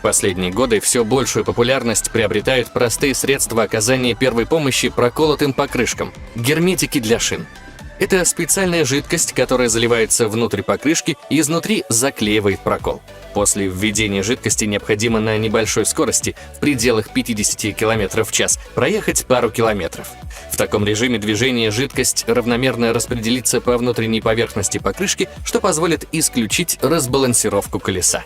последние годы все большую популярность приобретают простые средства оказания первой помощи проколотым покрышкам – герметики для шин. Это специальная жидкость, которая заливается внутрь покрышки и изнутри заклеивает прокол. После введения жидкости необходимо на небольшой скорости, в пределах 50 км в час, проехать пару километров. В таком режиме движения жидкость равномерно распределится по внутренней поверхности покрышки, что позволит исключить разбалансировку колеса.